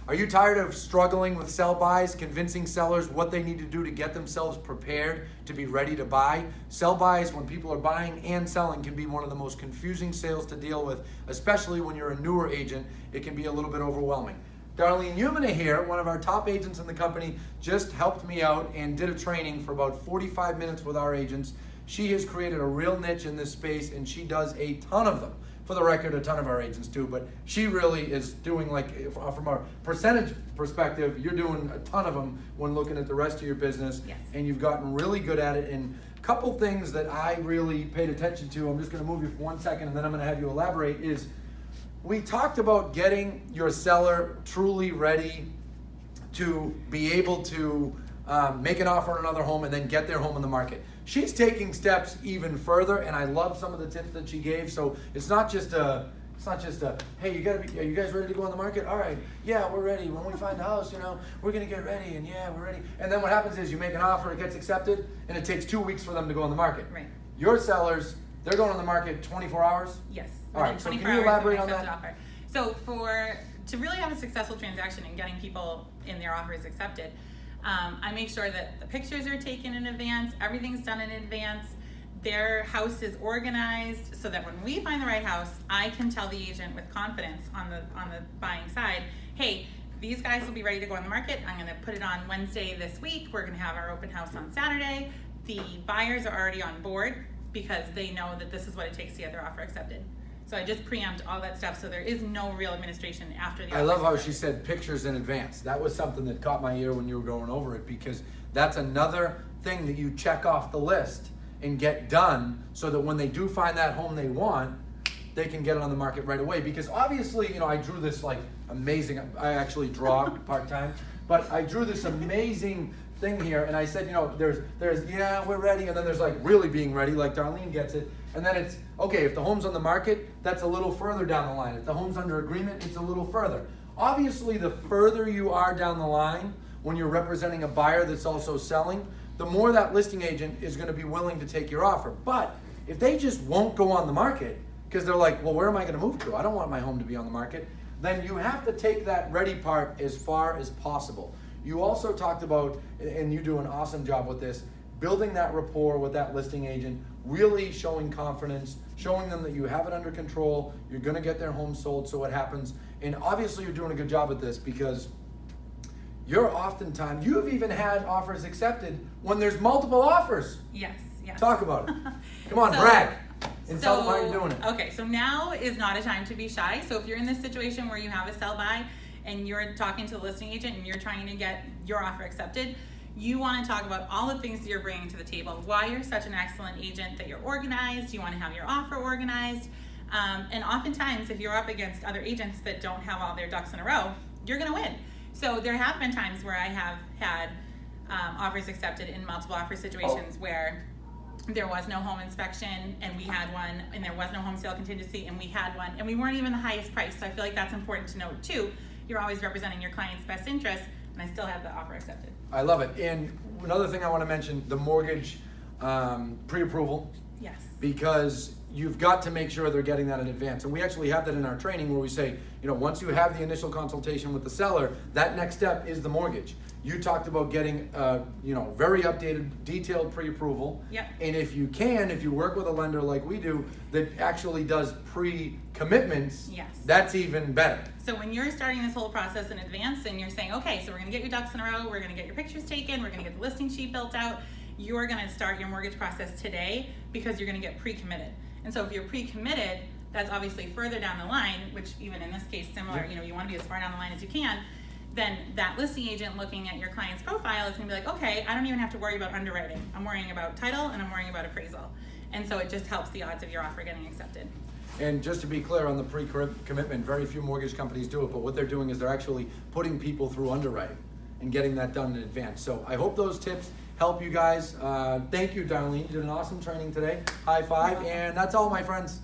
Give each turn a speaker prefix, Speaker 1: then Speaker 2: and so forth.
Speaker 1: Are you tired of struggling with sell buys, convincing sellers what they need to do to get themselves prepared to be ready to buy? Sell buys, when people are buying and selling, can be one of the most confusing sales to deal with, especially when you're a newer agent. It can be a little bit overwhelming. Darlene Umina here, one of our top agents in the company, just helped me out and did a training for about 45 minutes with our agents. She has created a real niche in this space, and she does a ton of them. For the record, a ton of our agents do, but she really is doing, like, from a percentage perspective, you're doing a ton of them when looking at the rest of your business.
Speaker 2: Yes.
Speaker 1: And you've gotten really good at it. And a couple things that I really paid attention to, I'm just gonna move you for 1 second and then I'm gonna have you elaborate, is we talked about getting your seller truly ready to be able to make an offer on another home and then get their home on the market. She's taking steps even further, and I love some of the tips that she gave. So it's not just a, hey, are you guys ready to go on the market? All right, yeah, we're ready. When we find the house, we're gonna get ready, and yeah, we're ready. And then what happens is you make an offer, it gets accepted, and it takes 2 weeks for them to go on the market.
Speaker 2: Right.
Speaker 1: Your sellers, they're going on the market 24 hours?
Speaker 2: Yes.
Speaker 1: All right, so can you elaborate on that?
Speaker 2: Offer. So to really have a successful transaction and getting people in their offers accepted, I make sure that the pictures are taken in advance, everything's done in advance, their house is organized so that when we find the right house, I can tell the agent with confidence on the buying side, hey, these guys will be ready to go on the market. I'm gonna put it on Wednesday this week. We're gonna have our open house on Saturday. The buyers are already on board because they know that this is what it takes to get their offer accepted. So I just preempt all that stuff, so there is no real administration after the offer.
Speaker 1: I love how she said pictures in advance. That was something that caught my ear when you were going over it, because that's another thing that you check off the list and get done so that when they do find that home they want, they can get it on the market right away. Because obviously, I drew this like amazing, I actually draw part-time, but I drew this amazing thing here, and I said, there's yeah, we're ready, and then there's like really being ready, like Darlene gets it, and then it's, okay, if the home's on the market, that's a little further down the line. If the home's under agreement, it's a little further. Obviously, the further you are down the line, when you're representing a buyer that's also selling, the more that listing agent is gonna be willing to take your offer. But if they just won't go on the market, because they're like, well, where am I gonna move to? I don't want my home to be on the market. Then you have to take that ready part as far as possible. You also talked about, and you do an awesome job with this, building that rapport with that listing agent, really showing confidence, showing them that you have it under control, you're gonna get their home sold, so it happens. And obviously you're doing a good job at this, because you've even had offers accepted when there's multiple offers.
Speaker 2: Yes.
Speaker 1: Talk about it. Come on, brag. And tell them how you're doing it.
Speaker 2: Okay, so now is not a time to be shy. So if you're in this situation where you have a sell by and you're talking to the listing agent and you're trying to get your offer accepted, you want to talk about all the things that you're bringing to the table, why you're such an excellent agent, that you're organized, you want to have your offer organized. And oftentimes, if you're up against other agents that don't have all their ducks in a row, you're going to win. So there have been times where I have had offers accepted in multiple offer situations where there was no home inspection and we had one, and there was no home sale contingency and we had one, and we weren't even the highest price. So I feel like that's important to note too. You're always representing your client's best interest, and I still have the offer accepted.
Speaker 1: I love it. And another thing I want to mention, the mortgage pre-approval.
Speaker 2: Yes.
Speaker 1: Because you've got to make sure they're getting that in advance. And we actually have that in our training where we say, once you have the initial consultation with the seller, that next step is the mortgage. You talked about getting, very updated, detailed pre-approval.
Speaker 2: Yep.
Speaker 1: And if you work with a lender like we do that actually does pre-commitments,
Speaker 2: yes,
Speaker 1: that's even better.
Speaker 2: So when you're starting this whole process in advance and you're saying, okay, so we're gonna get your ducks in a row, we're gonna get your pictures taken, we're gonna get the listing sheet built out, you're gonna start your mortgage process today because you're gonna get pre-committed. And so if you're pre-committed, that's obviously further down the line, which even in this case, similar, you wanna be as far down the line as you can. Then that listing agent looking at your client's profile is gonna be like, okay, I don't even have to worry about underwriting. I'm worrying about title and I'm worrying about appraisal. And so it just helps the odds of your offer getting accepted.
Speaker 1: And just to be clear on the pre-commitment, very few mortgage companies do it, but what they're doing is they're actually putting people through underwriting and getting that done in advance. So I hope those tips help you guys. Thank you, Darlene. You did an awesome training today. High five. And that's all, my friends.